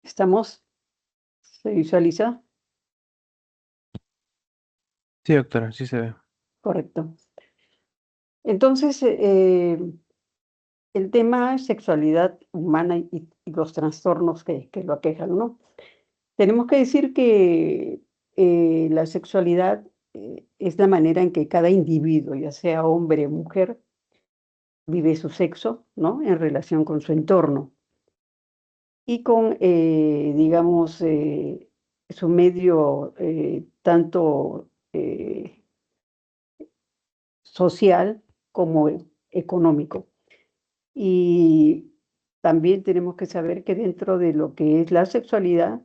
¿Estamos? ¿Se visualiza? Sí, doctora, sí se ve. Correcto. Entonces, el tema sexualidad humana y los trastornos que lo aquejan, ¿no? Tenemos que decir que la sexualidad es la manera en que cada individuo, ya sea hombre o mujer, vive su sexo, ¿no? En relación con su entorno y con, digamos, su medio tanto social como económico. Y también tenemos que saber que dentro de lo que es la sexualidad,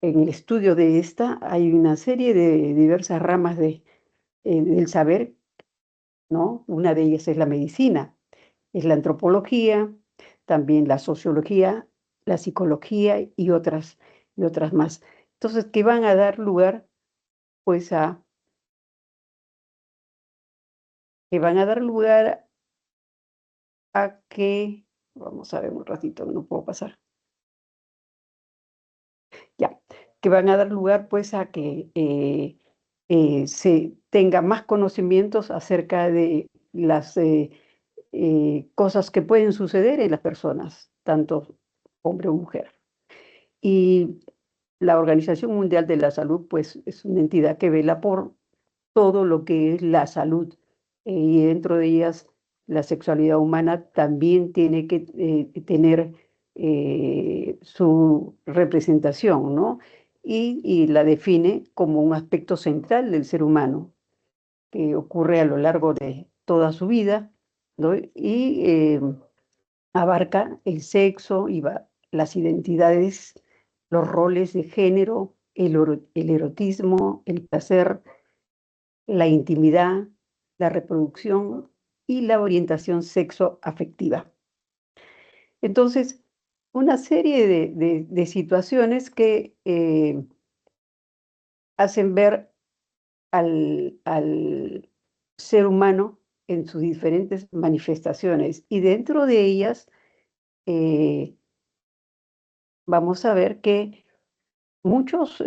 en el estudio de esta hay una serie de diversas ramas del saber, ¿no? Una de ellas es la medicina, es la antropología, también la sociología, la psicología y otras más. Entonces, que van a dar lugar, pues, que van a dar lugar a que, vamos a ver un ratito, no puedo pasar. Ya, que van a dar lugar, pues, a que, se tenga más conocimientos acerca de las, cosas que pueden suceder en las personas, tanto hombre o mujer. Y la Organización Mundial de la Salud, pues, es una entidad que vela por todo lo que es la salud, y dentro de ellas, la sexualidad humana también tiene que, tener, su representación, ¿no? Y la define como un aspecto central del ser humano, que ocurre a lo largo de toda su vida, ¿no? Y, abarca el sexo y las identidades, los roles de género, el erotismo, el placer, la intimidad, la reproducción y la orientación sexoafectiva. Entonces, una serie de situaciones que hacen ver al ser humano en sus diferentes manifestaciones y dentro de ellas eh, vamos a ver que muchos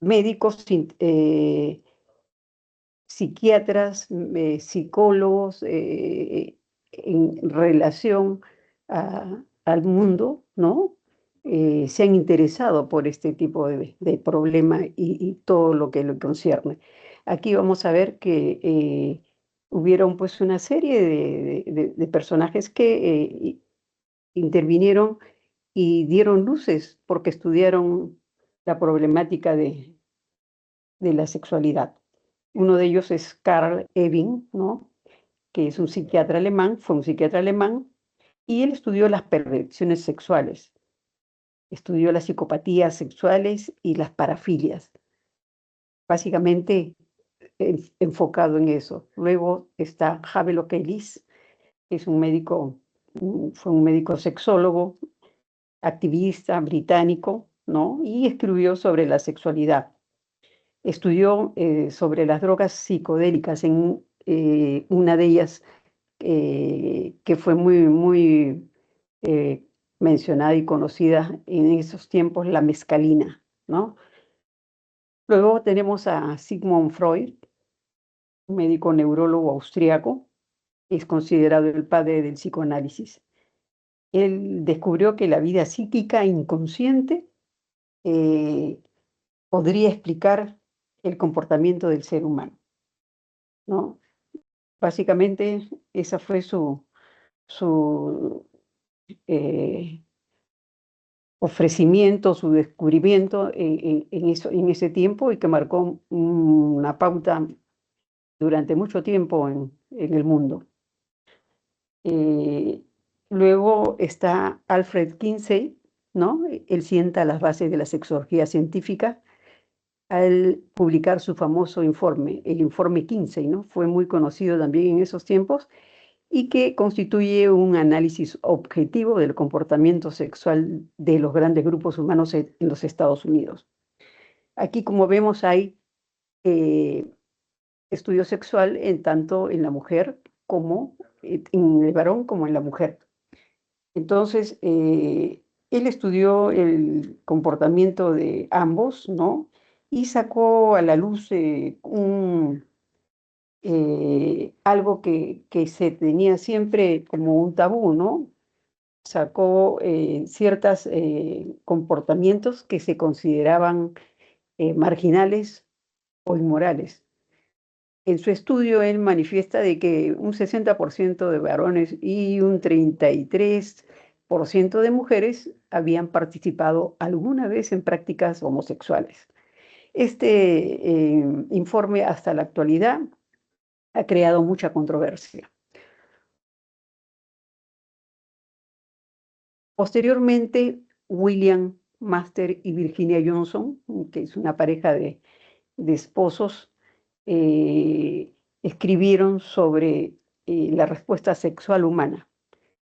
médicos, psiquiatras, psicólogos, en relación al mundo, ¿no? Se han interesado por este tipo de problema y todo lo que lo concierne. Aquí vamos a ver que hubieron pues una serie de personajes que intervinieron y dieron luces porque estudiaron la problemática de la sexualidad. Uno de ellos es Carl Ewing, ¿no? Que es un psiquiatra alemán, fue un psiquiatra alemán, y él estudió las perversiones sexuales, estudió las psicopatías sexuales y las parafilias, básicamente enfocado en eso. Luego está Havelock Ellis, que es un médico, fue un médico sexólogo, activista británico, ¿no? Y escribió sobre la sexualidad. Estudió sobre las drogas psicodélicas, en una de ellas que fue muy eh, mencionada y conocida en esos tiempos, la mescalina, ¿no? Luego tenemos a Sigmund Freud, un médico neurólogo austriaco, es considerado el padre del psicoanálisis. Él descubrió que la vida psíquica inconsciente eh, podría explicar el comportamiento del ser humano, ¿no? Básicamente, esa fue su eh, ofrecimiento, su descubrimiento en ese tiempo y que marcó una pauta durante mucho tiempo en el mundo. Eh, Luego está Alfred Kinsey, ¿no? Él sienta las bases de la sexología científica al publicar su famoso informe, el informe Kinsey, ¿no? Fue muy conocido también en esos tiempos y que constituye un análisis objetivo del comportamiento sexual de los grandes grupos humanos en los Estados Unidos. Aquí, como vemos, hay eh, estudio sexual en tanto en la mujer como en el varón como en la mujer. Entonces, Él estudió el comportamiento de ambos, ¿no? Y sacó a la luz algo que se tenía siempre como un tabú, ¿no? Sacó ciertos comportamientos que se consideraban marginales o inmorales. En su estudio, él manifiesta de que un 60% de varones y un 33% de mujeres habían participado alguna vez en prácticas homosexuales. Este informe hasta la actualidad ha creado mucha controversia. Posteriormente, William Master y Virginia Johnson, que es una pareja de esposos, eh, escribieron sobre la respuesta sexual humana.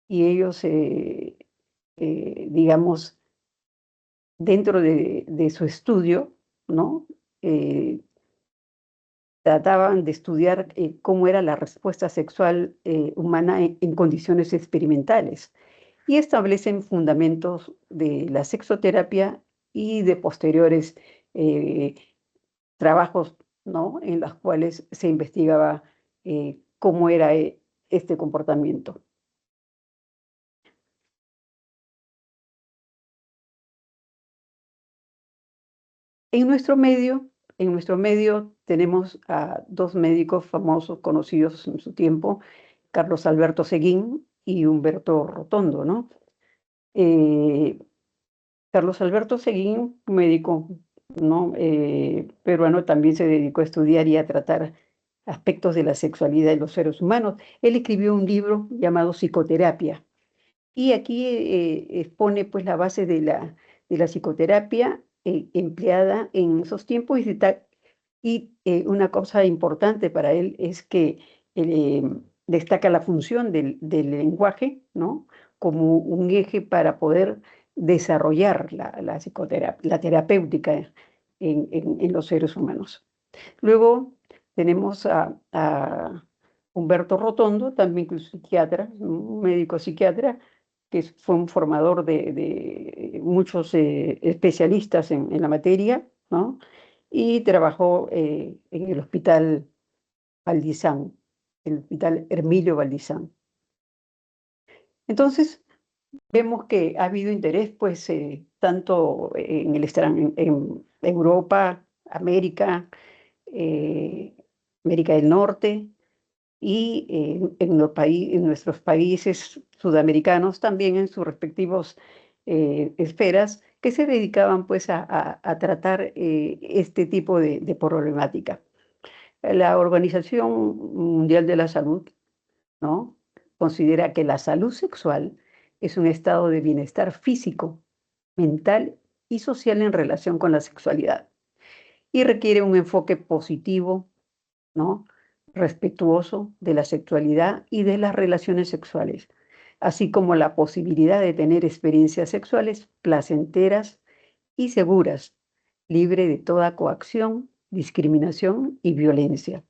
Y ellos, digamos, dentro de su estudio, ¿no? Eh, Trataban de estudiar cómo era la respuesta sexual humana en condiciones experimentales y establecen fundamentos de la sexoterapia y de posteriores eh, trabajos, ¿no? En los cuales se investigaba cómo era este comportamiento. En nuestro medio, en nuestro medio tenemos a dos médicos famosos, conocidos en su tiempo, Carlos Alberto Seguín y Humberto Rotondo, ¿no? Eh, Carlos Alberto Seguín, médico, ¿no? Peruano, también se dedicó a estudiar y a tratar aspectos de la sexualidad de los seres humanos. Él escribió un libro llamado Psicoterapia y aquí expone pues la base de la psicoterapia empleada en esos tiempos y una cosa importante para él es que eh, destaca la función del lenguaje, ¿no? Como un eje para poder desarrollar la psicoterapia, la terapéutica en los seres humanos. Luego tenemos a Humberto Rotondo, también que es psiquiatra, un médico psiquiatra, que fue un formador de muchos especialistas en la materia, ¿no? Y trabajó en el Hospital Valdizán, el Hospital Hermilio Valdizán. Entonces, vemos que ha habido interés, pues, tanto en en Europa, América, eh, América del Norte y en nuestros países sudamericanos también en sus respectivos esferas que se dedicaban pues a tratar este tipo de problemática. La Organización Mundial de la Salud, ¿no? Considera que la salud sexual es un estado de bienestar físico, mental y social en relación con la sexualidad y requiere un enfoque positivo, ¿no? Respetuoso de la sexualidad y de las relaciones sexuales, así como la posibilidad de tener experiencias sexuales placenteras y seguras, libre de toda coacción, discriminación y violencia.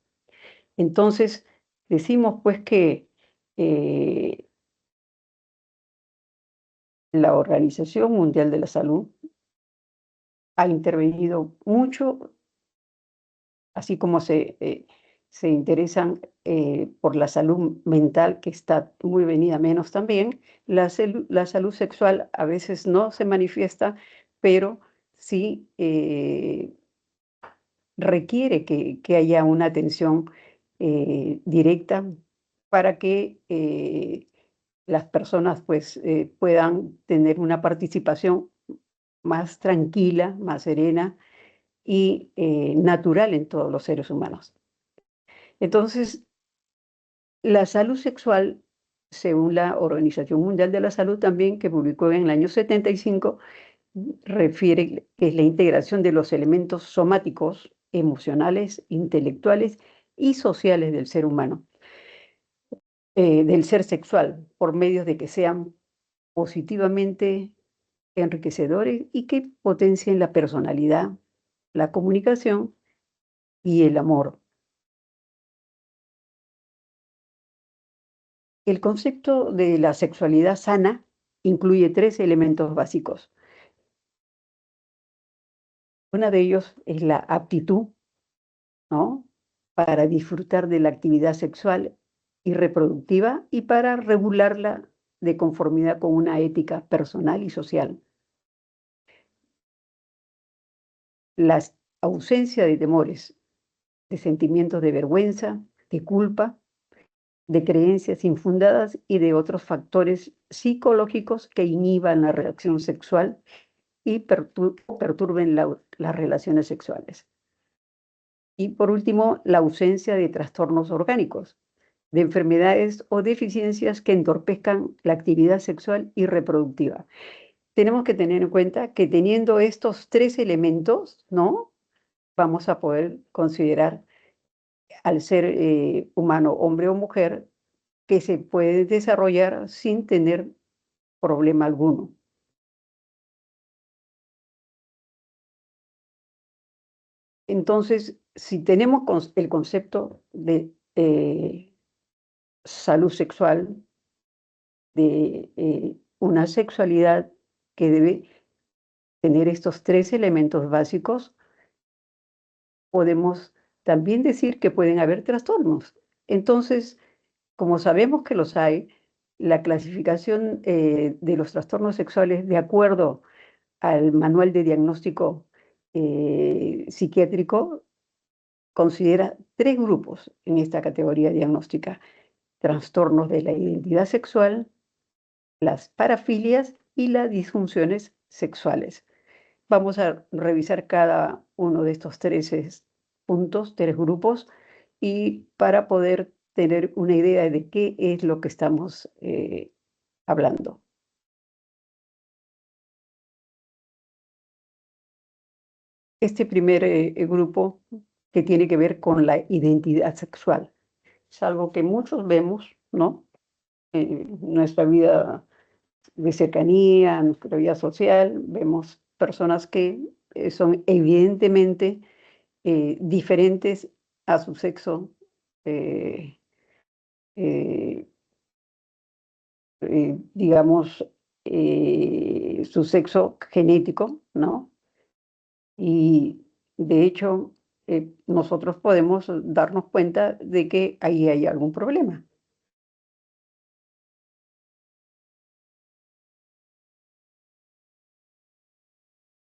Entonces, decimos pues que eh, la Organización Mundial de la Salud ha intervenido mucho, así como se interesan por la salud mental, que está muy venida menos también, la salud sexual a veces no se manifiesta, pero sí requiere que haya una atención directa para que las personas pues, puedan tener una participación más tranquila, más serena y natural en todos los seres humanos. Entonces, la salud sexual, según la Organización Mundial de la Salud también, que publicó en el año 75, refiere que es la integración de los elementos somáticos, emocionales, intelectuales y sociales del ser humano, del ser sexual, por medios de que sean positivamente enriquecedores y que potencien la personalidad, la comunicación y el amor. El concepto de la sexualidad sana incluye 3 elementos básicos. Uno de ellos es la aptitud, ¿no? Para disfrutar de la actividad sexual y reproductiva y para regularla de conformidad con una ética personal y social. La ausencia de temores, de sentimientos de vergüenza, de culpa, de creencias infundadas y de otros factores psicológicos que inhiban la reacción sexual y perturben las relaciones sexuales. Y por último, la ausencia de trastornos orgánicos, de enfermedades o deficiencias que entorpezcan la actividad sexual y reproductiva. Tenemos que tener en cuenta que teniendo estos 3 elementos, ¿no? Vamos a poder considerar al ser humano, hombre o mujer, que se puede desarrollar sin tener problema alguno. Entonces, si tenemos el concepto de salud sexual, de una sexualidad que debe tener estos 3 elementos básicos, podemos también decir que pueden haber trastornos. Entonces, como sabemos que los hay, la clasificación de los trastornos sexuales de acuerdo al manual de diagnóstico psiquiátrico considera 3 grupos en esta categoría diagnóstica: trastornos de la identidad sexual, las parafilias y las disfunciones sexuales. Vamos a revisar cada uno de estos 3 puntos, 3 grupos, y para poder tener una idea de qué es lo que estamos hablando. Este primer grupo que tiene que ver con la identidad sexual, es algo que muchos vemos, ¿no? En nuestra vida de cercanía, nuestra vida social, vemos personas que son evidentemente diferentes a su sexo, eh, eh, digamos, su sexo genético, ¿no? Y de hecho, nosotros podemos darnos cuenta de que ahí hay algún problema.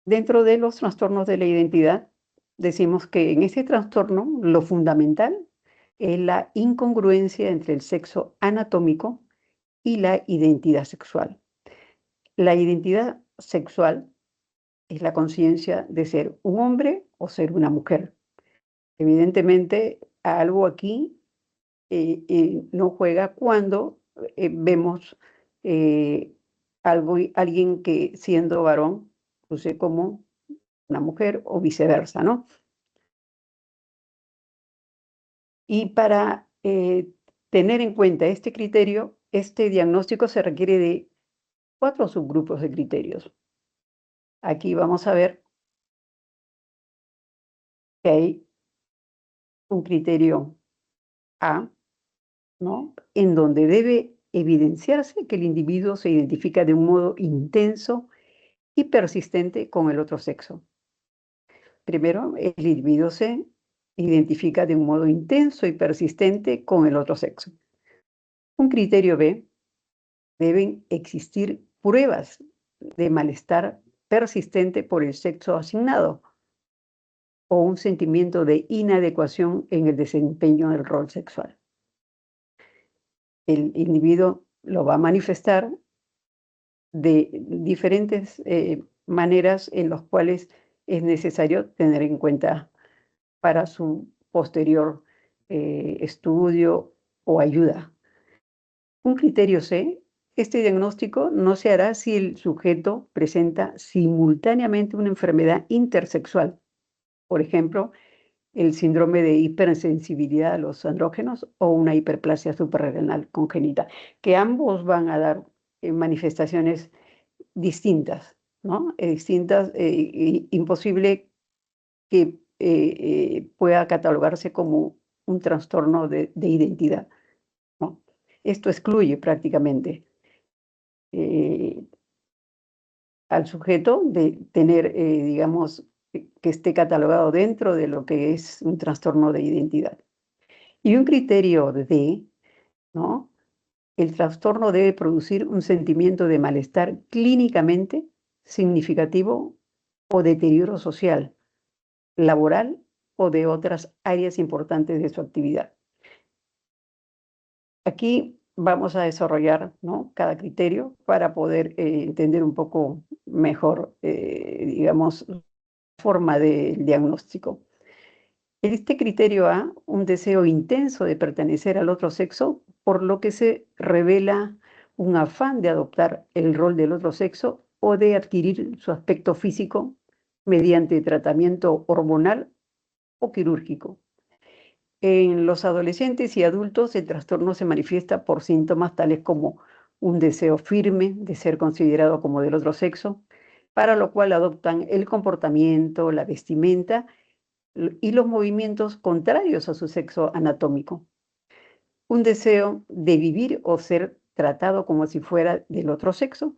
Dentro de los trastornos de la identidad, decimos que en ese trastorno lo fundamental es la incongruencia entre el sexo anatómico y la identidad sexual. La identidad sexual es la conciencia de ser un hombre o ser una mujer. Evidentemente, algo aquí no juega cuando vemos eh, alguien que siendo varón luce como una mujer o viceversa, ¿no? Y para tener en cuenta este criterio, este diagnóstico se requiere de 4 subgrupos de criterios. Aquí vamos a ver que hay un criterio A, ¿no? En donde debe evidenciarse que el individuo se identifica de un modo intenso y persistente con el otro sexo. Primero, el individuo se identifica de un modo intenso y persistente con el otro sexo. Un criterio B, deben existir pruebas de malestar persistente por el sexo asignado o un sentimiento de inadecuación en el desempeño del rol sexual. El individuo lo va a manifestar de diferentes maneras en las cuales es necesario tener en cuenta para su posterior estudio o ayuda. Un criterio C, este diagnóstico no se hará si el sujeto presenta simultáneamente una enfermedad intersexual, por ejemplo, el síndrome de hipersensibilidad a los andrógenos o una hiperplasia suprarrenal congénita, que ambos van a dar manifestaciones distintas, ¿no? Distintas, imposible que pueda catalogarse como un trastorno de identidad, ¿no? Esto excluye prácticamente al sujeto de tener, digamos, que esté catalogado dentro de lo que es un trastorno de identidad. Y un criterio de, ¿no? El trastorno debe producir un sentimiento de malestar clínicamente significativo o deterioro social, laboral o de otras áreas importantes de su actividad. Aquí vamos a desarrollar, ¿no?, cada criterio para poder entender un poco mejor, digamos, la forma del diagnóstico. Este criterio A, un deseo intenso de pertenecer al otro sexo, por lo que se revela un afán de adoptar el rol del otro sexo o de adquirir su aspecto físico mediante tratamiento hormonal o quirúrgico. En los adolescentes y adultos, el trastorno se manifiesta por síntomas tales como un deseo firme de ser considerado como del otro sexo, para lo cual adoptan el comportamiento, la vestimenta y los movimientos contrarios a su sexo anatómico. Un deseo de vivir o ser tratado como si fuera del otro sexo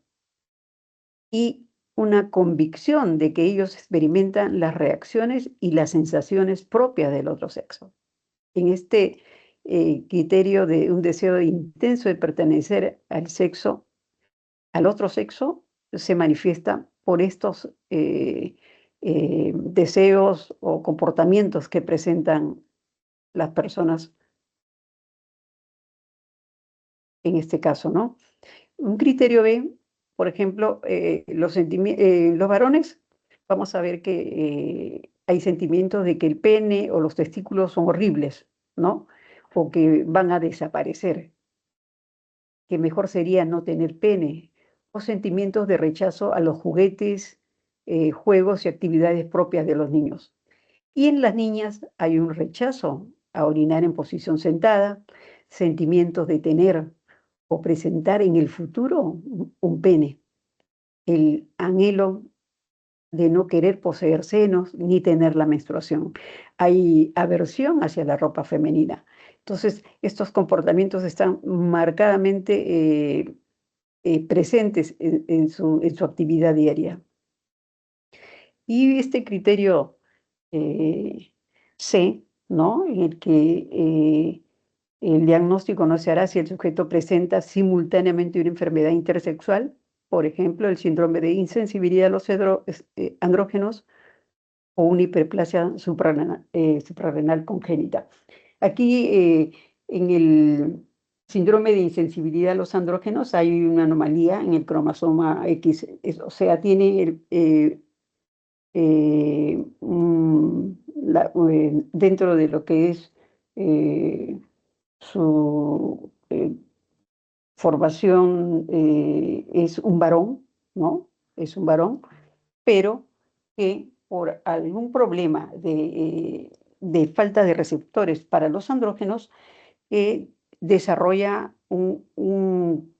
y una convicción de que ellos experimentan las reacciones y las sensaciones propias del otro sexo. En este criterio de un deseo intenso de pertenecer al otro sexo, se manifiesta por estos deseos o comportamientos que presentan las personas en este caso, ¿no? Un criterio B, por ejemplo, los varones, vamos a ver que hay sentimientos de que el pene o los testículos son horribles, ¿no? O que van a desaparecer, que mejor sería no tener pene, o sentimientos de rechazo a los juguetes, juegos y actividades propias de los niños. Y en las niñas hay un rechazo a orinar en posición sentada, sentimientos de tener o presentar en el futuro un pene, el anhelo de no querer poseer senos ni tener la menstruación. Hay aversión hacia la ropa femenina. Entonces, estos comportamientos están marcadamente presentes en su actividad diaria. Y este criterio C, ¿no?, en el que el diagnóstico no se hará si el sujeto presenta simultáneamente una enfermedad intersexual, por ejemplo, el síndrome de insensibilidad a los andrógenos o una hiperplasia suprarrenal congénita. Aquí, en el síndrome de insensibilidad a los andrógenos hay una anomalía en el cromosoma X, o sea, tiene dentro de lo que es su formación, es un varón, ¿no? Es un varón, pero que por algún problema de falta de receptores para los andrógenos, desarrolla un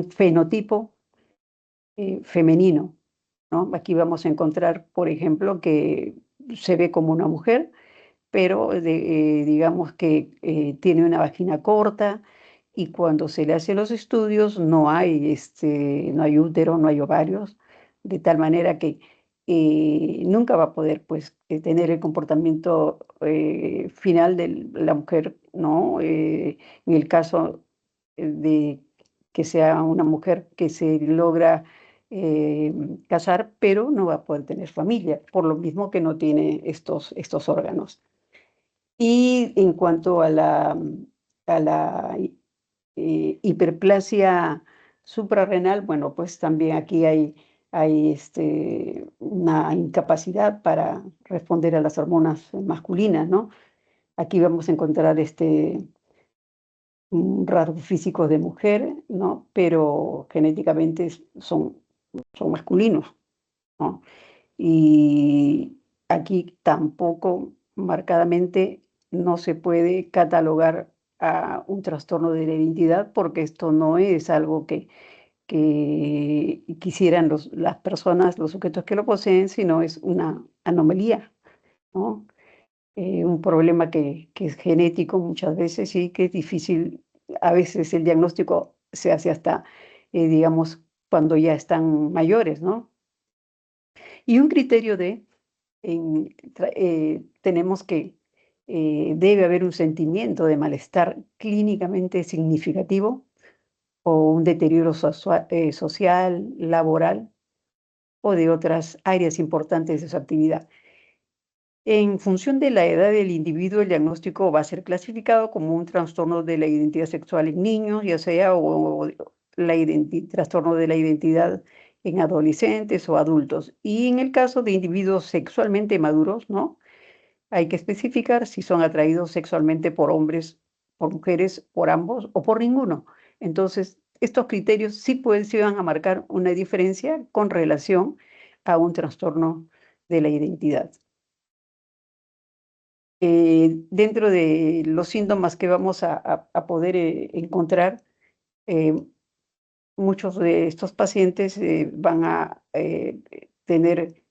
fenotipo femenino, ¿no? Aquí vamos a encontrar, por ejemplo, que se ve como una mujer, pero digamos que tiene una vagina corta y cuando se le hacen los estudios no hay útero, no hay ovarios, de tal manera que nunca va a poder pues tener el comportamiento final de la mujer, ¿no? En el caso de que sea una mujer que se logra eh, casar, pero no va a poder tener familia, por lo mismo que no tiene estos órganos. Y en cuanto a la hiperplasia suprarrenal, bueno, pues también aquí hay una incapacidad para responder a las hormonas masculinas, ¿no? Aquí vamos a encontrar rasgos físicos de mujer, ¿no? Pero genéticamente son masculinos, ¿no? Y aquí tampoco marcadamente no se puede catalogar a un trastorno de la identidad porque esto no es algo que quisieran las personas, los sujetos que lo poseen, sino es una anomalía, ¿no? Un problema que es genético muchas veces y que es difícil, a veces el diagnóstico se hace hasta, digamos, cuando ya están mayores, ¿no? Y un criterio tenemos que debe haber un sentimiento de malestar clínicamente significativo o un deterioro social, laboral o de otras áreas importantes de su actividad. En función de la edad del individuo, el diagnóstico va a ser clasificado como un trastorno de la identidad sexual en niños, ya sea, o trastorno de la identidad en adolescentes o adultos. Y en el caso de individuos sexualmente maduros, ¿no? Hay que especificar si son atraídos sexualmente por hombres, por mujeres, por ambos o por ninguno. Entonces, estos criterios sí van a marcar una diferencia con relación a un trastorno de la identidad. Dentro de los síntomas que vamos a poder encontrar, eh, muchos de estos pacientes van a tener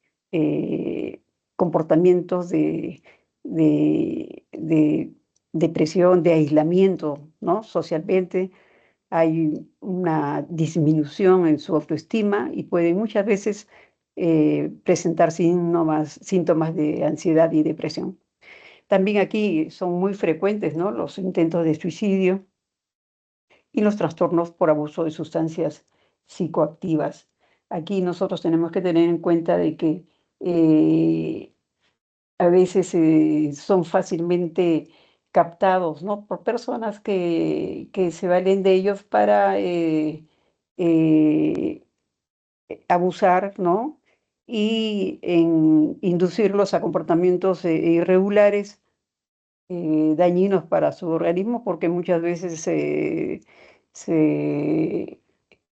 comportamientos de depresión, de aislamiento, ¿no? Socialmente. Hay una disminución en su autoestima y pueden muchas veces presentar síntomas de ansiedad y depresión. También aquí son muy frecuentes, ¿no? Los intentos de suicidio y los trastornos por abuso de sustancias psicoactivas. Aquí nosotros tenemos que tener en cuenta de que eh, a veces son fácilmente captados, ¿no? Por personas que se valen de ellos para eh, abusar, ¿no? Y en inducirlos a comportamientos irregulares, dañinos para su organismo, porque muchas veces se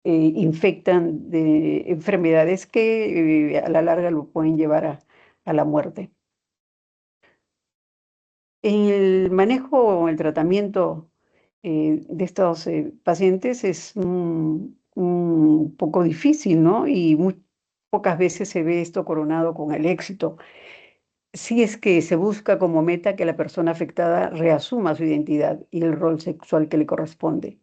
infectan de enfermedades que a la larga lo pueden llevar a la muerte. En el manejo o el tratamiento de estos pacientes es un poco difícil, ¿no? Y muy pocas veces se ve esto coronado con el éxito. Si es que se busca como meta que la persona afectada reasuma su identidad y el rol sexual que le corresponde.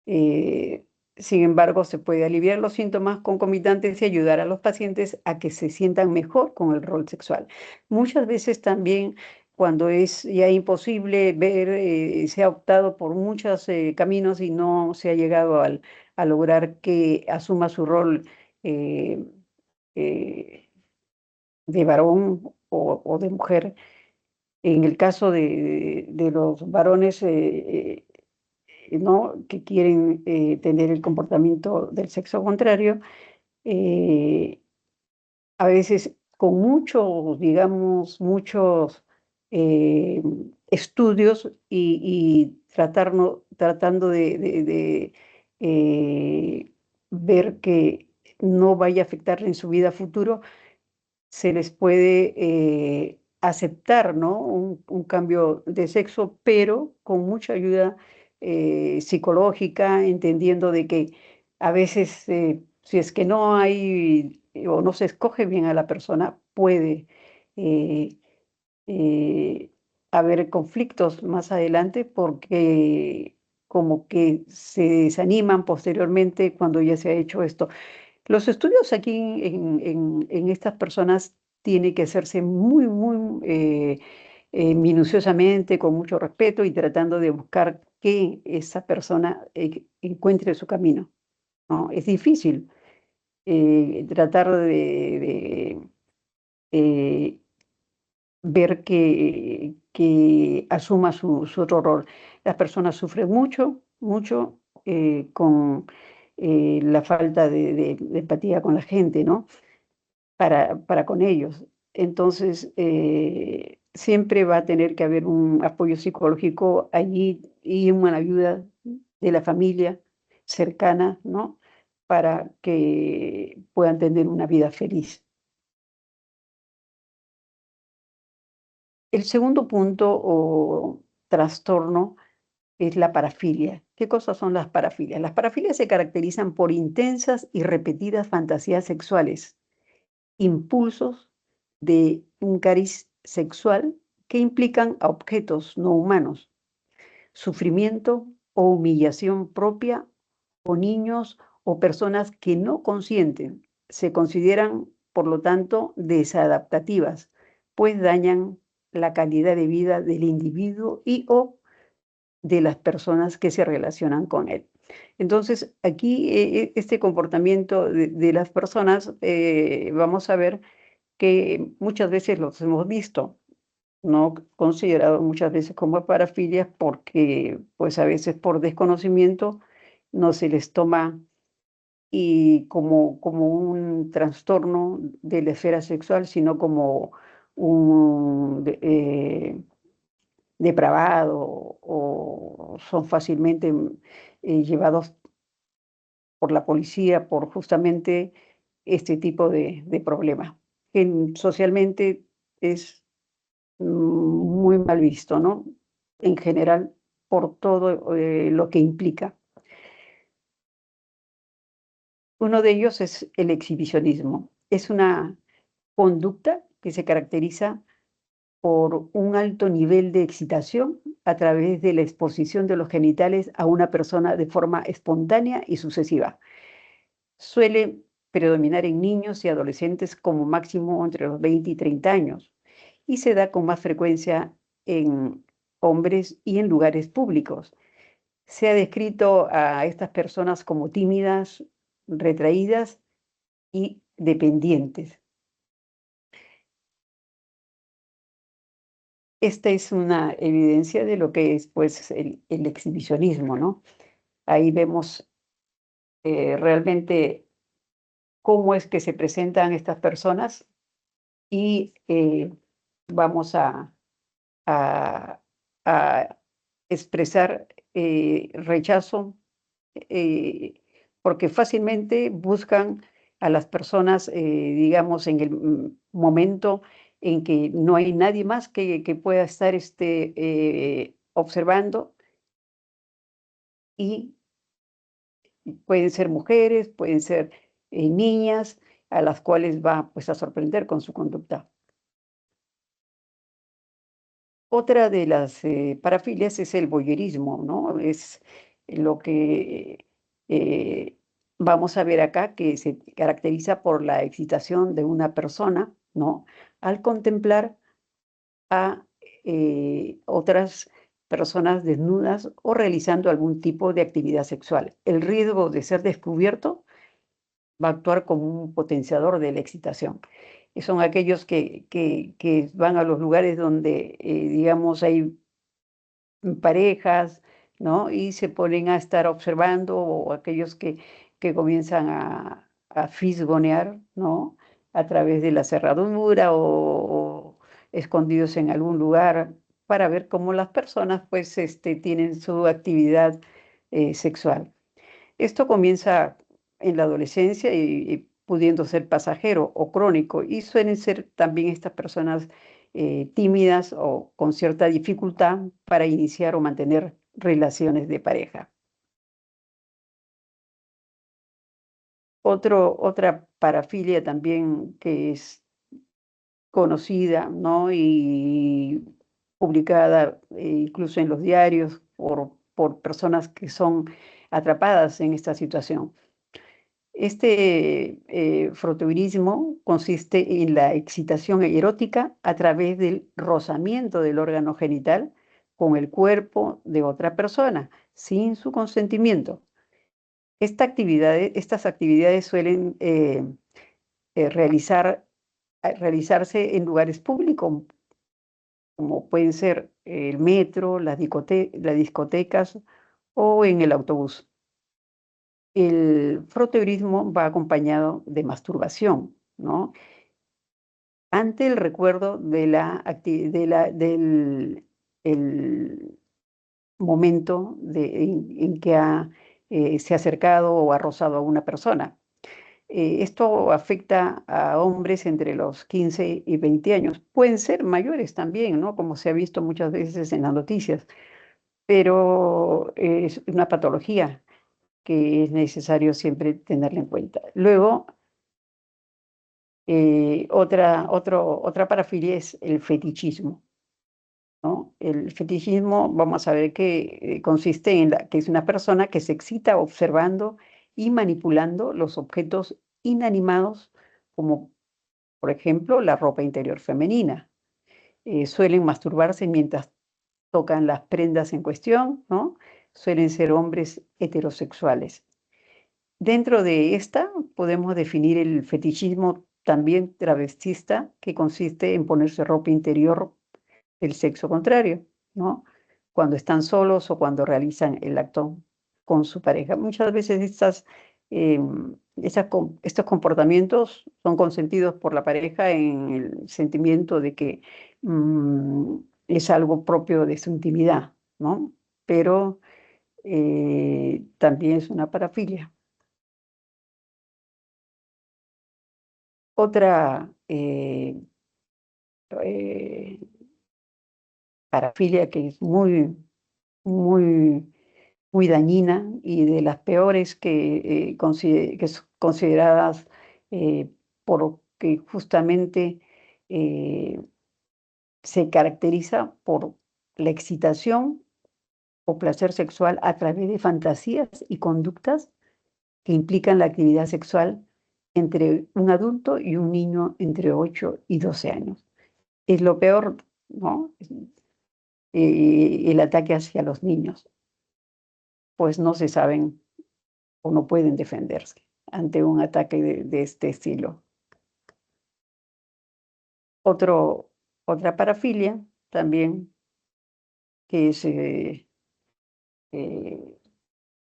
Eh, Sin embargo, se puede aliviar los síntomas concomitantes y ayudar a los pacientes a que se sientan mejor con el rol sexual. Muchas veces también, cuando es ya imposible ver, se ha optado por muchos caminos y no se ha llegado a lograr que asuma su rol eh, eh, de varón o de mujer. En el caso de los varones, ¿no? Que quieren tener el comportamiento del sexo contrario, eh, a veces con muchos, digamos, muchos eh, estudios y tratando de, ver que no vaya a afectarle en su vida futuro, se les puede aceptar, ¿no? Un cambio de sexo, pero con mucha ayuda psicológica, entendiendo de que a veces, si es que no hay o no se escoge bien a la persona, puede eh, eh, haber conflictos más adelante porque como que se desaniman posteriormente cuando ya se ha hecho esto. Los estudios aquí en estas personas tienen que hacerse muy minuciosamente, con mucho respeto y tratando de buscar que esa persona encuentre su camino, ¿no? Es difícil tratar de, eh, ver que asuma su otro rol. Las personas sufren mucho con la falta de empatía con la gente, ¿no? Para con ellos. Entonces, siempre va a tener que haber un apoyo psicológico allí y una ayuda de la familia cercana, ¿no? Para que puedan tener una vida feliz. El segundo punto o trastorno es la parafilia. ¿Qué cosas son las parafilias? Las parafilias se caracterizan por intensas y repetidas fantasías sexuales, impulsos de un cariz sexual que implican a objetos no humanos, sufrimiento o humillación propia o niños o personas que no consienten. Se consideran, por lo tanto, desadaptativas, pues dañan la calidad de vida del individuo y o de las personas que se relacionan con él. Entonces, aquí este comportamiento de las personas, vamos a ver que muchas veces los hemos visto, no considerado muchas veces como parafilias porque pues a veces por desconocimiento no se les toma y como un trastorno de la esfera sexual, sino como un depravado o son fácilmente llevados por la policía por justamente este tipo de problema, que socialmente es muy mal visto, ¿no? En general, por todo lo que implica. Uno de ellos es el exhibicionismo. Es una conducta que se caracteriza por un alto nivel de excitación a través de la exposición de los genitales a una persona de forma espontánea y sucesiva. Suele predominar en niños y adolescentes como máximo entre los 20 y 30 años y se da con más frecuencia en hombres y en lugares públicos. Se ha descrito a estas personas como tímidas, retraídas y dependientes. Esta es una evidencia de lo que es pues el exhibicionismo, ¿no? Ahí vemos realmente cómo es que se presentan estas personas y vamos a, a expresar rechazo eh, porque fácilmente buscan a las personas, digamos, en el momento en que no hay nadie más que pueda estar observando y pueden ser mujeres, pueden ser niñas a las cuales va pues a sorprender con su conducta. Otra de las parafilias es el voyerismo, ¿no? Es lo que vamos a ver acá, que se caracteriza por la excitación de una persona, ¿no? Al contemplar a otras personas desnudas o realizando algún tipo de actividad sexual. El riesgo de ser descubierto va a actuar como un potenciador de la excitación. Y son aquellos que van a los lugares donde, digamos, hay parejas, ¿no? Y se ponen a estar observando, o aquellos que comienzan a fisgonear, ¿no? A través de la cerradura o escondidos en algún lugar para ver cómo las personas, pues, tienen su actividad sexual. Esto comienza en la adolescencia y pudiendo ser pasajero o crónico, y suelen ser también estas personas tímidas o con cierta dificultad para iniciar o mantener relaciones de pareja. Otra parafilia también que es conocida, ¿no? Y publicada incluso en los diarios por personas que son atrapadas en esta situación. Este frotteurismo consiste en la excitación erótica a través del rozamiento del órgano genital con el cuerpo de otra persona, sin su consentimiento. Estas actividades suelen realizarse en lugares públicos, como pueden ser el metro, las discotecas o en el autobús. El froteurismo va acompañado de masturbación, ¿no? Ante el recuerdo de del el momento en que se ha acercado o ha rozado a una persona. Esto afecta a hombres entre los 15 y 20 años. Pueden ser mayores también, ¿no? Como se ha visto muchas veces en las noticias, pero es una patología que es necesario siempre tenerla en cuenta. Luego, otra parafilia es el fetichismo, ¿no? El fetichismo, vamos a ver que consiste en que es una persona que se excita observando y manipulando los objetos inanimados, como por ejemplo la ropa interior femenina. Suelen masturbarse mientras tocan las prendas en cuestión, ¿no? Suelen ser hombres heterosexuales. Dentro de esta podemos definir el fetichismo también travestista, que consiste en ponerse ropa interior del sexo contrario, ¿no? Cuando están solos o cuando realizan el acto con su pareja. Muchas veces estos comportamientos son consentidos por la pareja en el sentimiento de que mm, es algo propio de su intimidad, ¿no? Pero también es una parafilia. Otra eh, parafilia que es muy, muy dañina y de las peores que son consideradas porque justamente eh, se caracteriza por la excitación o placer sexual a través de fantasías y conductas que implican la actividad sexual entre un adulto y un niño entre 8 y 12 años. Es lo peor, ¿no? El ataque hacia los niños, pues no se saben o no pueden defenderse ante un ataque de este estilo. Otro, otra parafilia también que es eh,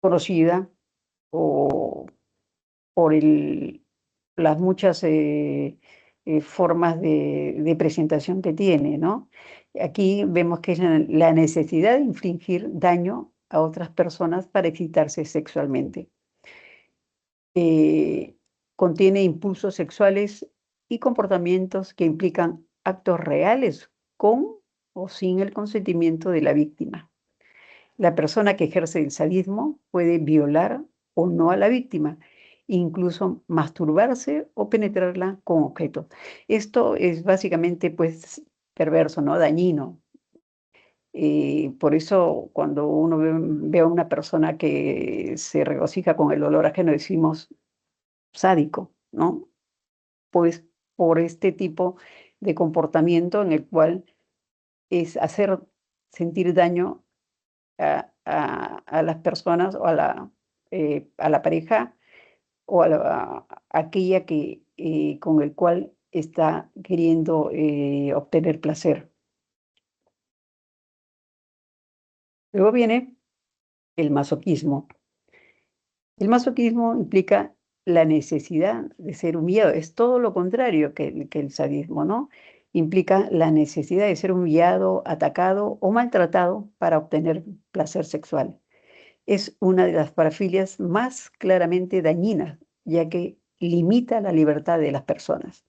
conocida o por las muchas formas de presentación que tiene, ¿no? Aquí vemos que es la necesidad de infligir daño a otras personas para excitarse sexualmente. eh, Contiene impulsos sexuales y comportamientos que implican actos reales con o sin el consentimiento de la víctima. La persona que ejerce el sadismo puede violar o no a la víctima, incluso masturbarse o penetrarla con objetos. Esto es básicamente, pues, perverso, ¿no? Dañino. Por eso cuando uno ve a una persona que se regocija con el olor ajeno, decimos sádico, ¿no? Pues por este tipo de comportamiento en el cual es hacer sentir daño a las personas o a la pareja o a aquella con el cual está queriendo obtener placer. Luego viene el masoquismo. El masoquismo implica la necesidad de ser humillado. Es todo lo contrario que el sadismo, ¿no? Implica la necesidad de ser humillado, atacado o maltratado para obtener placer sexual. Es una de las parafilias más claramente dañinas, ya que limita la libertad de las personas.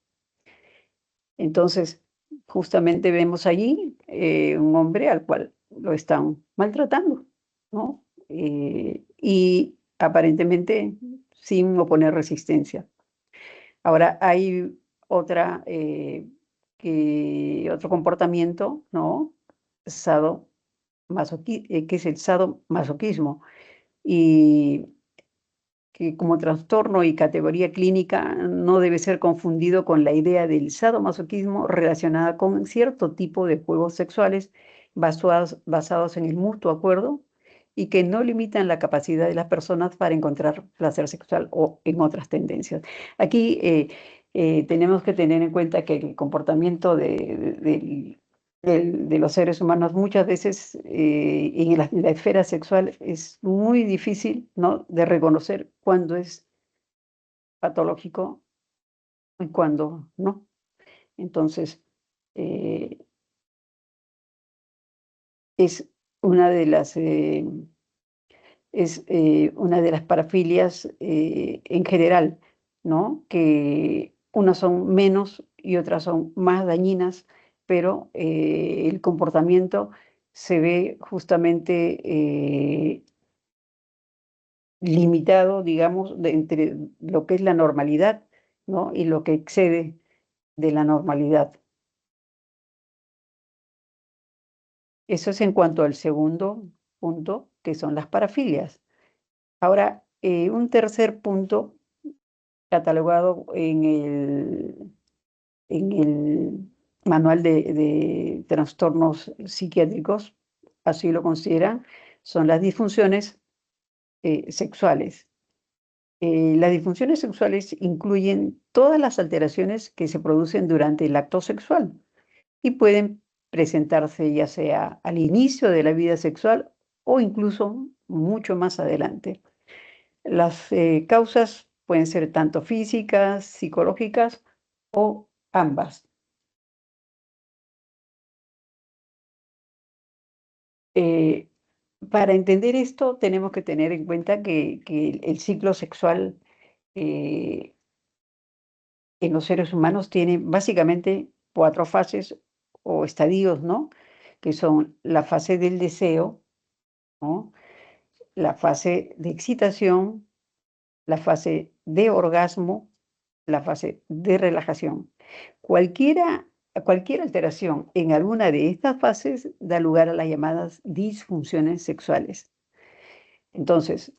Entonces, justamente vemos allí un hombre al cual lo están maltratando, ¿no? Y aparentemente sin oponer resistencia. Ahora, hay otra, otro comportamiento, ¿no? Que es el sadomasoquismo, y que como trastorno y categoría clínica no debe ser confundido con la idea del sadomasoquismo relacionada con cierto tipo de juegos sexuales basados en el mutuo acuerdo y que no limitan la capacidad de las personas para encontrar placer sexual o en otras tendencias. Aquí tenemos que tener en cuenta que el comportamiento de los seres humanos muchas veces en la esfera sexual es muy difícil, ¿no?, de reconocer cuándo es patológico y cuándo no. Entonces, eh, es una de las, eh, una de las parafilias en general, ¿no? Que unas son menos y otras son más dañinas, pero el comportamiento se ve justamente limitado, digamos, entre lo que es la normalidad, ¿no? Y lo que excede de la normalidad. Eso es en cuanto al segundo punto, que son las parafilias. Ahora, Un tercer punto catalogado en el manual de trastornos psiquiátricos, así lo consideran, son las disfunciones sexuales. Las disfunciones sexuales incluyen todas las alteraciones que se producen durante el acto sexual y pueden presentarse ya sea al inicio de la vida sexual o incluso mucho más adelante. Las causas pueden ser tanto físicas, psicológicas o ambas. Eh, para entender esto tenemos que tener en cuenta que el ciclo sexual eh, en los seres humanos tiene básicamente cuatro fases o estadios, ¿no? Que son la fase del deseo, ¿no? La fase de excitación, la fase de orgasmo, la fase de relajación. Cualquiera, cualquier alteración en alguna de estas fases da lugar a las llamadas disfunciones sexuales. Entonces,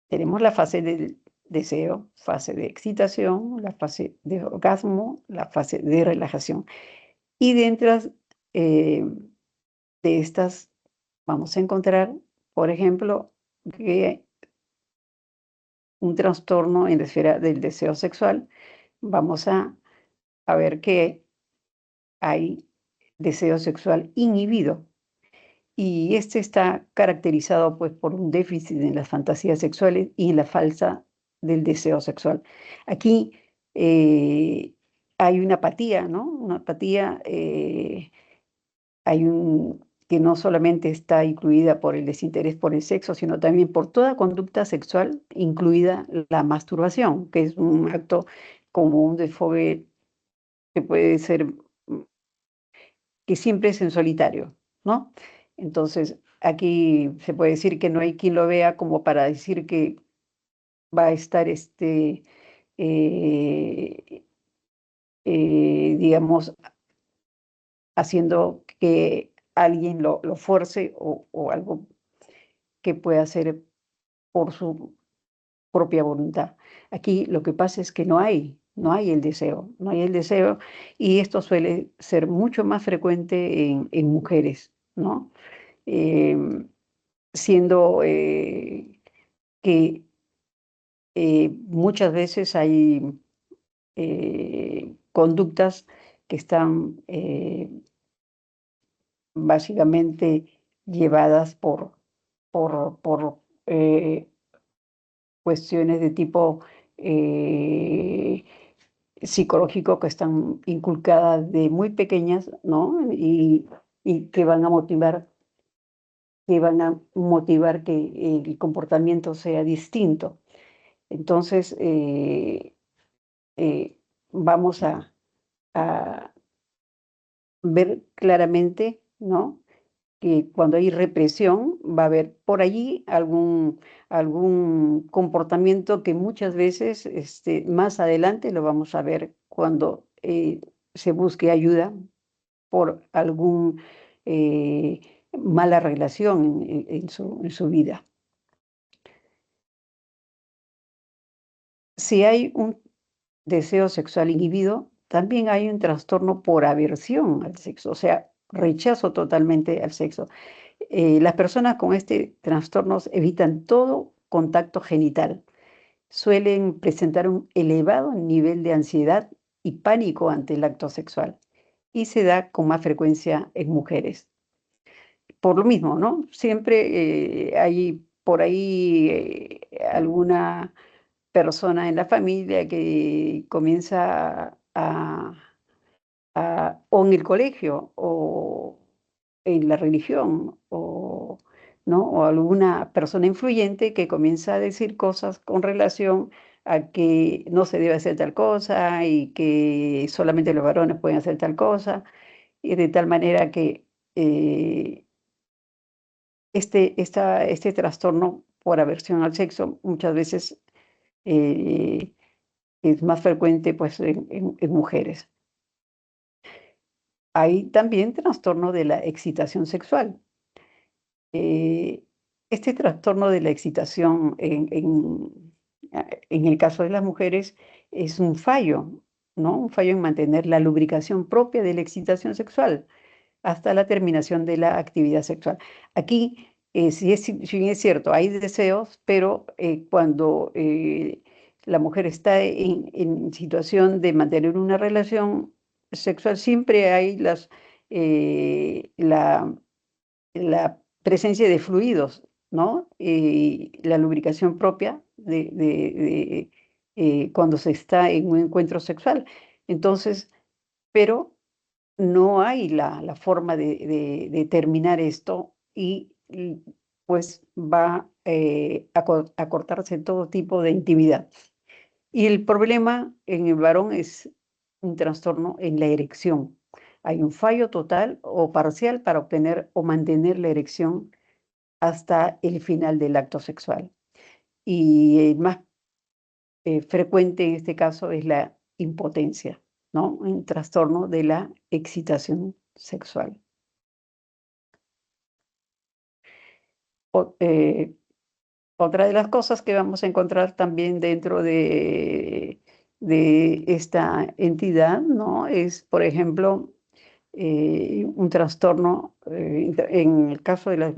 tenemos la fase del deseo, fase de excitación, la fase de orgasmo, la fase de relajación. Y dentro eh, de estas vamos a encontrar, por ejemplo, que un trastorno en la esfera del deseo sexual, vamos a ver que hay deseo sexual inhibido. Y este está caracterizado pues por un déficit en las fantasías sexuales y en la falta del deseo sexual. Aquí hay una apatía, ¿no? Una apatía, hay un que no solamente está incluida por el desinterés por el sexo, sino también por toda conducta sexual, incluida la masturbación, que es un acto común de fobia que puede ser que siempre es en solitario, ¿no? Entonces, aquí se puede decir que no hay quien lo vea como para decir que va a estar, eh, digamos, haciendo que alguien lo fuerce o algo que pueda hacer por su propia voluntad. Aquí lo que pasa es que no hay el deseo, no hay el deseo y esto suele ser mucho más frecuente en mujeres, ¿no? Em, siendo que muchas veces hay conductas que están básicamente llevadas por cuestiones de tipo eh, psicológico que están inculcadas de muy pequeñas, ¿no? Y que van a motivar que el comportamiento sea distinto. Entonces, eh, vamos a ver claramente, ¿no? Que cuando hay represión va a haber por allí algún comportamiento que muchas veces más adelante lo vamos a ver cuando se busque ayuda por algún mala relación en su vida. Si hay un deseo sexual inhibido, también hay un trastorno por aversión al sexo, o sea, rechazo totalmente al sexo. Las personas con este trastorno evitan todo contacto genital. Suelen presentar un elevado nivel de ansiedad y pánico ante el acto sexual y se da con más frecuencia en mujeres. Por lo mismo, ¿no? Siempre hay por ahí alguna persona en la familia que comienza o en el colegio o en la religión o, ¿no? o alguna persona influyente que comienza a decir cosas con relación a que no se debe hacer tal cosa y que solamente los varones pueden hacer tal cosa, y de tal manera que eh, este trastorno por aversión al sexo muchas veces eh, es más frecuente pues, en mujeres. Hay también trastorno de la excitación sexual. Eh, Este trastorno de la excitación en el caso de las mujeres es un fallo, ¿no? Un fallo en mantener la lubricación propia de la excitación sexual hasta la terminación de la actividad sexual. Aquí, si bien es cierto, hay deseos, pero cuando la mujer está en situación de mantener una relación sexual, siempre hay la presencia de fluidos, ¿no? La lubricación propia cuando se está en un encuentro sexual. Entonces, pero no hay la forma de terminar esto pues va a cortarse todo tipo de intimidad. Y el problema en el varón es un trastorno en la erección. Hay un fallo total o parcial para obtener o mantener la erección hasta el final del acto sexual. Y el más frecuente en este caso es la impotencia, ¿no? Un trastorno de la excitación sexual. O- eh, Otra de las cosas que vamos a encontrar también dentro de esta entidad, ¿no? Es, por ejemplo, un trastorno, en el caso de los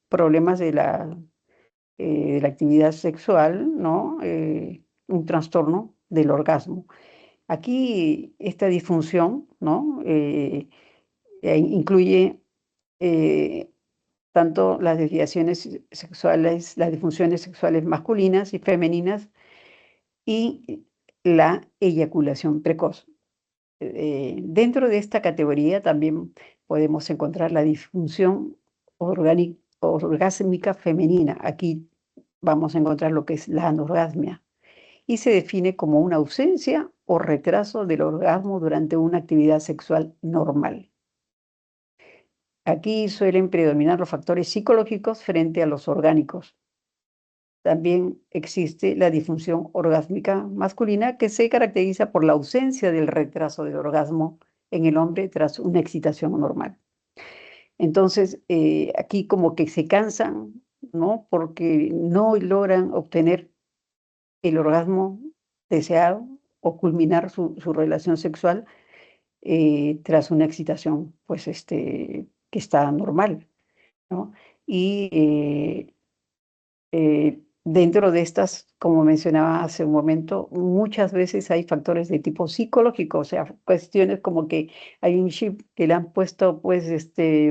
problemas de la actividad sexual, ¿no? Un trastorno del orgasmo. Aquí esta disfunción, ¿no? Incluye eh, tanto las desviaciones sexuales, las disfunciones sexuales masculinas y femeninas y la eyaculación precoz. Dentro de esta categoría también podemos encontrar la disfunción orgásmica femenina. Aquí vamos a encontrar lo que es la anorgasmia y se define como una ausencia o retraso del orgasmo durante una actividad sexual normal. Aquí suelen predominar los factores psicológicos frente a los orgánicos. También existe la disfunción orgásmica masculina que se caracteriza por la ausencia del retraso del orgasmo en el hombre tras una excitación normal. Entonces, aquí como que se cansan, ¿no? Porque no logran obtener el orgasmo deseado o culminar su relación sexual tras una excitación, pues, que está normal, ¿no? Y dentro de estas, como mencionaba hace un momento, muchas veces hay factores de tipo psicológico, o sea, cuestiones como que hay un chip que le han puesto, pues,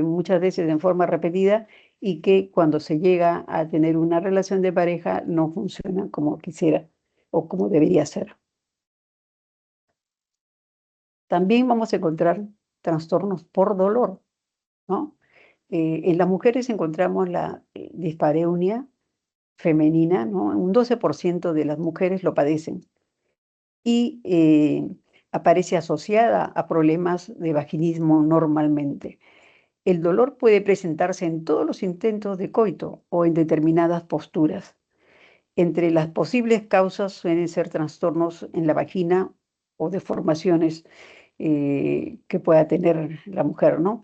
muchas veces en forma repetida y que cuando se llega a tener una relación de pareja no funciona como quisiera o como debería ser. También vamos a encontrar trastornos por dolor, ¿no? En las mujeres encontramos la dispareunia femenina, ¿no? Un 12% de las mujeres lo padecen y aparece asociada a problemas de vaginismo normalmente. El dolor puede presentarse en todos los intentos de coito o en determinadas posturas. Entre las posibles causas suelen ser trastornos en la vagina o deformaciones que pueda tener la mujer, ¿no?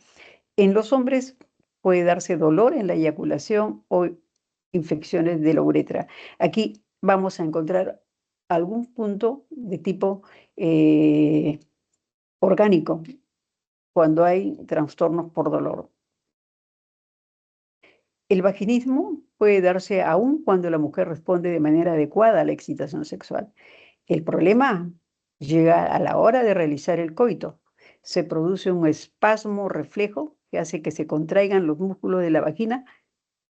En los hombres puede darse dolor en la eyaculación o infecciones de la uretra. Aquí vamos a encontrar algún punto de tipo eh, orgánico cuando hay trastornos por dolor. El vaginismo puede darse aún cuando la mujer responde de manera adecuada a la excitación sexual. El problema llega a la hora de realizar el coito. Se produce un espasmo reflejo que hace que se contraigan los músculos de la vagina,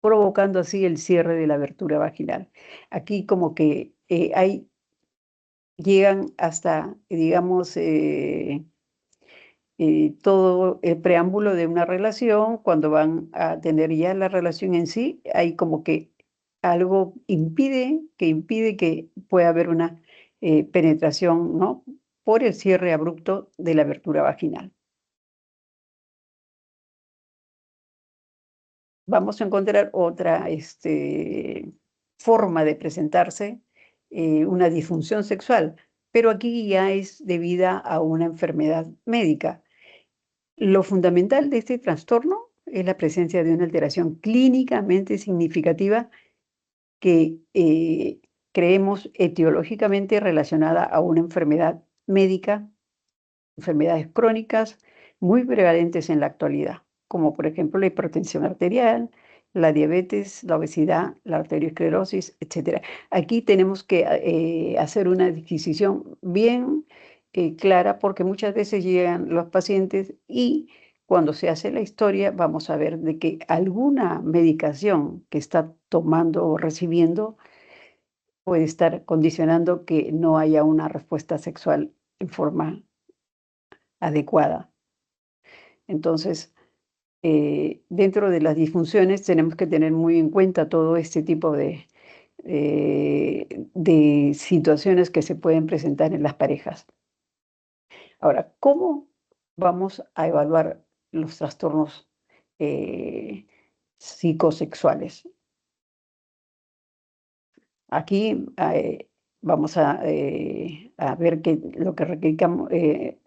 provocando así el cierre de la abertura vaginal. Aquí como que llegan hasta, digamos, todo el preámbulo de una relación, cuando van a tener ya la relación en sí, hay como que algo impide que pueda haber una penetración, ¿no? Por el cierre abrupto de la abertura vaginal. Vamos a encontrar otra forma de presentarse, una disfunción sexual, pero aquí ya es debida a una enfermedad médica. Lo fundamental de este trastorno es la presencia de una alteración clínicamente significativa que creemos etiológicamente relacionada a una enfermedad médica, enfermedades crónicas muy prevalentes en la actualidad, como por ejemplo la hipertensión arterial, la diabetes, la obesidad, la arteriosclerosis, etcétera. Aquí tenemos que hacer una adquisición bien clara porque muchas veces llegan los pacientes y cuando se hace la historia vamos a ver de que alguna medicación que está tomando o recibiendo puede estar condicionando que no haya una respuesta sexual en forma adecuada. Entonces, dentro de las disfunciones tenemos que tener muy en cuenta todo este tipo de situaciones que se pueden presentar en las parejas. Ahora, ¿cómo vamos a evaluar los trastornos psicosexuales? Aquí vamos a ver que lo que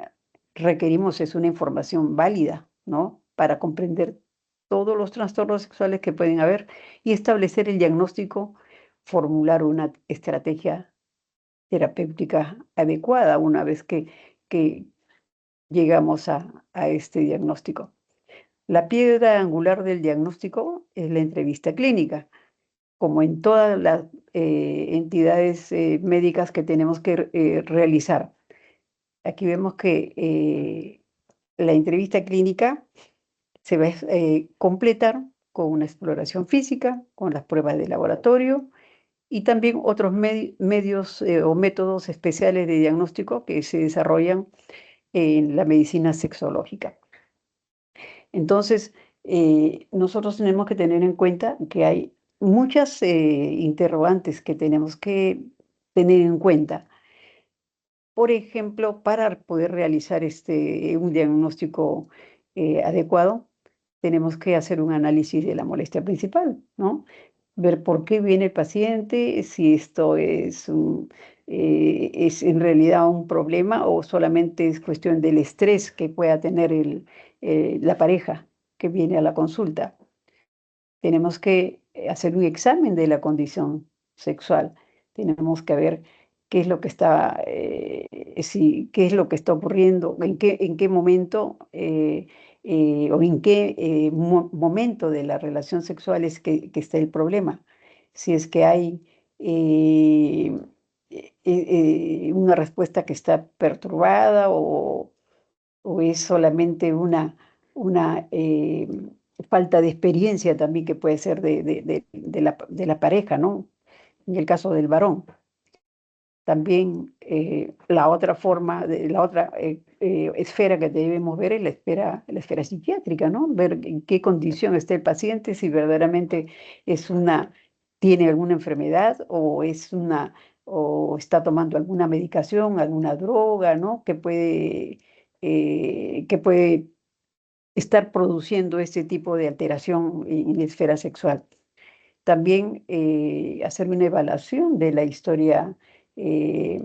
requerimos es una información válida, ¿no? Para comprender todos los trastornos sexuales que pueden haber y establecer el diagnóstico, formular una estrategia terapéutica adecuada una vez que llegamos a este diagnóstico. La piedra angular del diagnóstico es la entrevista clínica, como en todas las entidades médicas que tenemos que realizar. Aquí vemos que la entrevista clínica se va a completar con una exploración física, con las pruebas de laboratorio y también otros medios o métodos especiales de diagnóstico que se desarrollan en la medicina sexológica. Entonces, nosotros tenemos que tener en cuenta que hay muchas interrogantes que tenemos que tener en cuenta. Por ejemplo, para poder realizar un diagnóstico adecuado, tenemos que hacer un análisis de la molestia principal, ¿no? Ver por qué viene el paciente, si esto es en realidad un problema o solamente es cuestión del estrés que pueda tener la pareja que viene a la consulta. Tenemos que hacer un examen de la condición sexual. Tenemos que ver qué es lo que está, qué es lo que está ocurriendo, en qué momento o en qué momento de la relación sexual es que está el problema. Si es que hay una respuesta que está perturbada o es solamente una falta de experiencia también que puede ser de la pareja, ¿no? En el caso del varón. También la otra forma, la otra esfera que debemos ver es la esfera psiquiátrica, ¿no? Ver en qué condición está el paciente, si verdaderamente tiene alguna enfermedad o está tomando alguna medicación, alguna droga, ¿no? Que puede estar produciendo este tipo de alteración en la esfera sexual. También hacer una evaluación de la historia eh,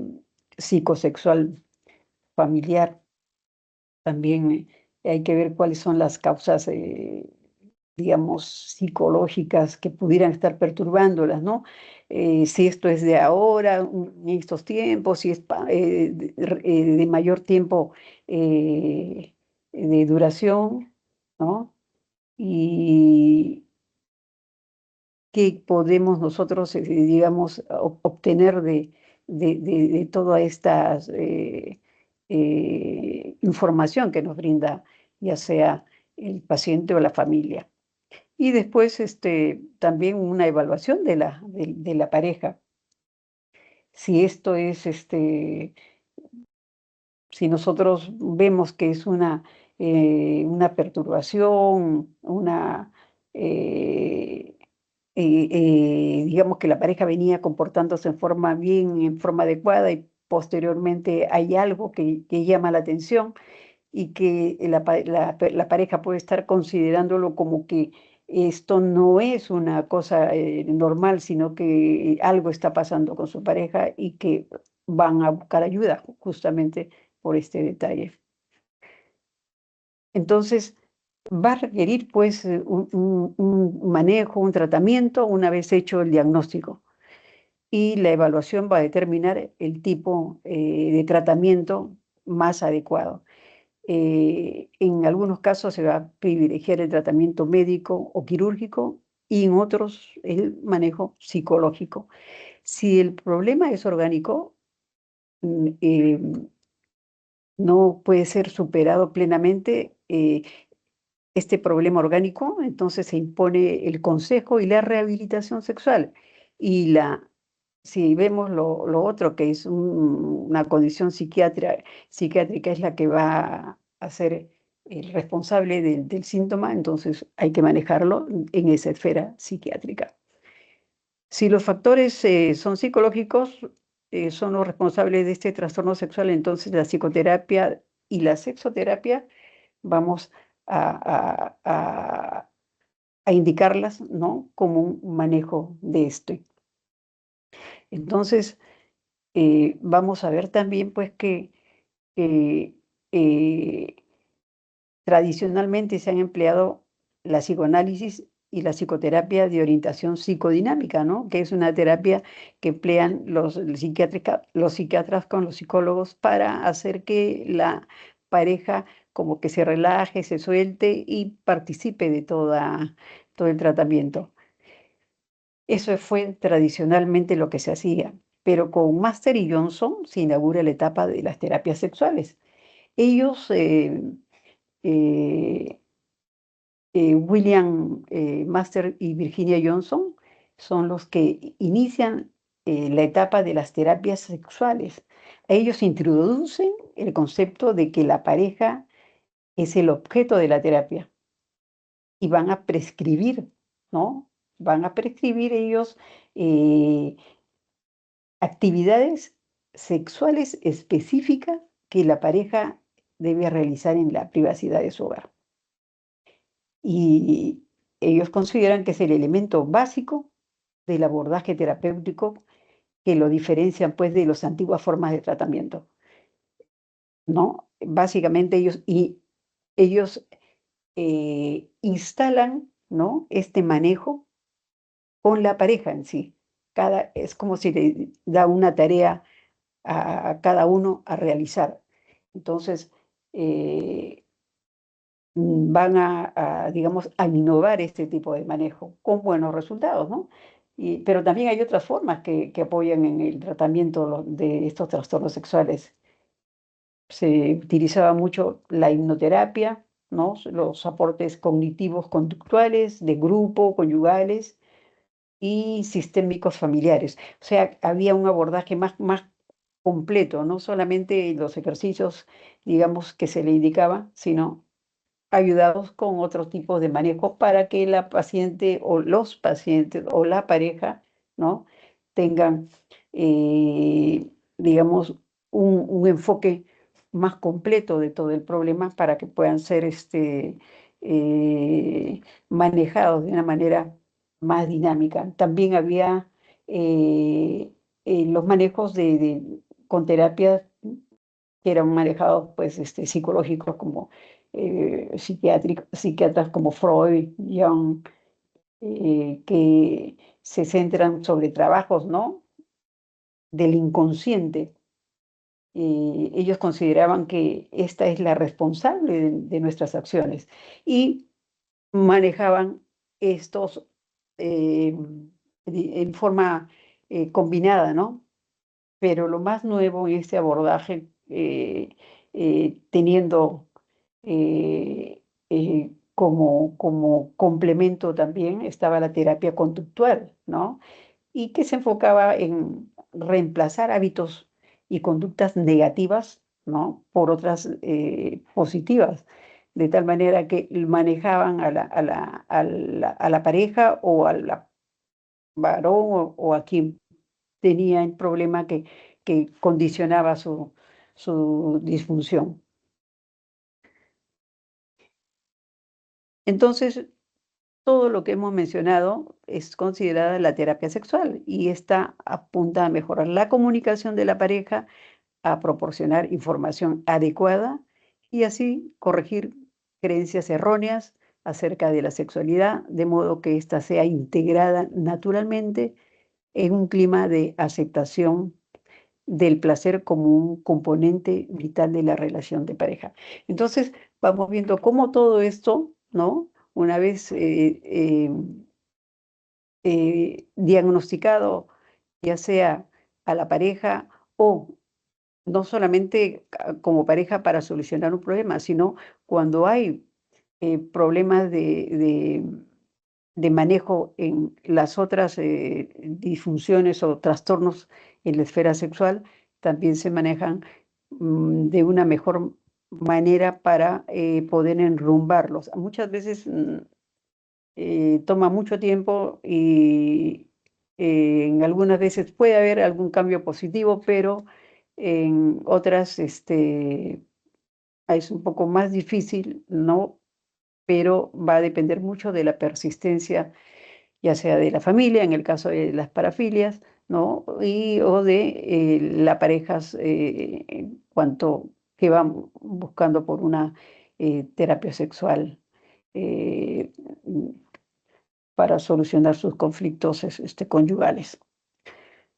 psicosexual familiar. También hay que ver cuáles son las causas, digamos, psicológicas que pudieran estar perturbándolas, ¿no? Si esto es de ahora, en estos tiempos, si es de mayor tiempo de duración, ¿no? Y qué podemos nosotros, digamos, obtener de toda esta información que nos brinda, ya sea el paciente o la familia. Y después también una evaluación de la pareja. Si esto es, si nosotros vemos que es una perturbación, eh, digamos que la pareja venía comportándose en forma bien, en forma adecuada y posteriormente hay algo que llama la atención y que la pareja puede estar considerándolo como que esto no es una cosa normal, sino que algo está pasando con su pareja y que van a buscar ayuda justamente por este detalle. Entonces, va a requerir pues un manejo, un tratamiento una vez hecho el diagnóstico. Y la evaluación va a determinar el tipo de tratamiento más adecuado. En algunos casos se va a privilegiar el tratamiento médico o quirúrgico y en otros el manejo psicológico. Si el problema es orgánico, no puede ser superado plenamente este problema orgánico, entonces se impone el consejo y la rehabilitación sexual. Y si vemos lo otro, que es una condición psiquiátrica, es la que va a ser el responsable del síntoma, entonces hay que manejarlo en esa esfera psiquiátrica. Si los factores son psicológicos, son los responsables de este trastorno sexual, entonces la psicoterapia y la sexoterapia vamos a indicarlas, ¿no? Como un manejo de esto. Entonces, vamos a ver también, pues, que, eh, tradicionalmente se han empleado la psicoanálisis y la psicoterapia de orientación psicodinámica, ¿no? Que es una terapia que emplean los psiquiatras con los psicólogos para hacer que la pareja como que se relaje, se suelte y participe de todo el tratamiento. Eso fue tradicionalmente lo que se hacía, pero con Master y Johnson se inaugura la etapa de las terapias sexuales. Ellos eh, William Master y Virginia Johnson son los que inician la etapa de las terapias sexuales. Ellos introducen el concepto de que la pareja es el objeto de la terapia y van a prescribir, ¿no? Van a prescribir ellos eh, actividades sexuales específicas que la pareja debe realizar en la privacidad de su hogar. Y ellos consideran que es el elemento básico del abordaje terapéutico que lo diferencian pues de las antiguas formas de tratamiento, ¿no? Básicamente ellos instalan, ¿no? Este manejo con la pareja en sí. Es como si le da una tarea a cada uno a realizar. Entonces, eh, van digamos, a innovar este tipo de manejo con buenos resultados, ¿no? Pero también hay otras formas que apoyan en el tratamiento de estos trastornos sexuales. Se utilizaba mucho la hipnoterapia, ¿no? Los aportes cognitivos conductuales, de grupo, conyugales y sistémicos familiares. O sea, había un abordaje más completo, no solamente los ejercicios, digamos, que se le indicaba, sino ayudados con otros tipos de manejo para que la paciente o los pacientes o la pareja, ¿no? Tengan, digamos, un enfoque más completo de todo el problema para que puedan ser manejados de una manera más dinámica. También había los manejos con terapias que eran manejados pues, psicológicos como psiquiatras como Freud, Jung, que se centran sobre trabajos, ¿no? Del inconsciente. Ellos consideraban que esta es la responsable de nuestras acciones y manejaban estos eh, en forma combinada, ¿no? Pero lo más nuevo en este abordaje, teniendo como complemento también, estaba la terapia conductual, ¿no? Y que se enfocaba en reemplazar hábitos y conductas negativas, ¿no? Por otras positivas, de tal manera que manejaban a la pareja o al varón o a quien tenía el problema que condicionaba su disfunción. Entonces, todo lo que hemos mencionado es considerada la terapia sexual y esta apunta a mejorar la comunicación de la pareja, a proporcionar información adecuada y así corregir creencias erróneas acerca de la sexualidad, de modo que ésta sea integrada naturalmente en un clima de aceptación del placer como un componente vital de la relación de pareja. Entonces, vamos viendo cómo todo esto, ¿no? Una vez diagnosticado, ya sea a la pareja o no solamente como pareja para solucionar un problema, sino cuando hay problemas de manejo en las otras disfunciones o trastornos en la esfera sexual, también se manejan de una mejor manera para poder enrumbarlos. Muchas veces toma mucho tiempo y en algunas veces puede haber algún cambio positivo, pero en otras es un poco más difícil, ¿no? Pero va a depender mucho de la persistencia, ya sea de la familia, en el caso de las parafilias, ¿no? Y, o de las parejas en cuanto que van buscando por una terapia sexual eh, para solucionar sus conflictos conyugales.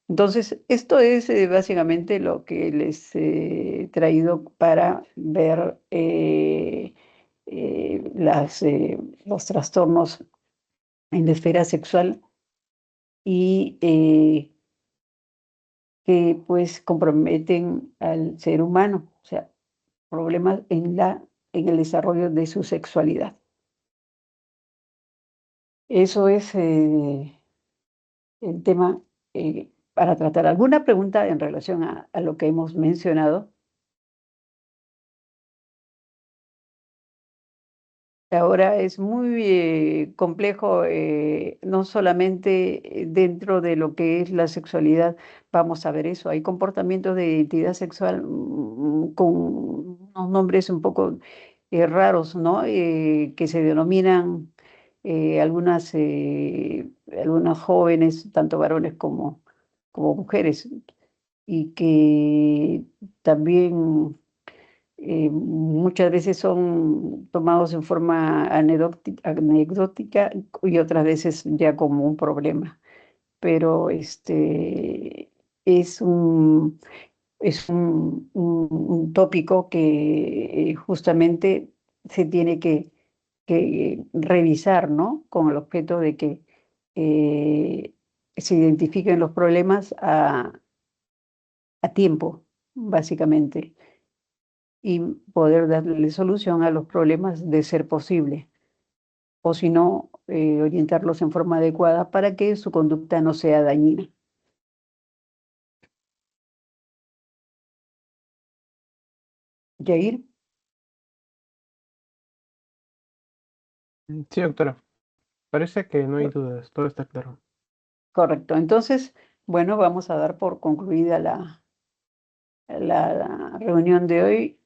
Entonces, esto es básicamente lo que les he traído para ver los trastornos en la esfera sexual y que pues comprometen al ser humano, o sea, problemas en el desarrollo de su sexualidad. Eso es el tema para tratar. ¿Alguna pregunta en relación a lo que hemos mencionado? Ahora es muy complejo, no solamente dentro de lo que es la sexualidad, vamos a ver eso. Hay comportamientos de identidad sexual con unos nombres un poco raros, ¿no? Que se denominan algunas jóvenes, tanto varones como mujeres, y que también muchas veces son tomados en forma anecdótica y otras veces ya como un problema. Pero es un tópico que justamente se tiene que revisar, ¿no? Con el objeto de que eh, se identifiquen los problemas a tiempo, básicamente, y poder darle solución a los problemas de ser posible, o si no, orientarlos en forma adecuada para que su conducta no sea dañina. Yair, Sí, doctora. Parece que no hay dudas, todo está claro. correcto. Entonces, bueno, vamos a dar por concluida la reunión de hoy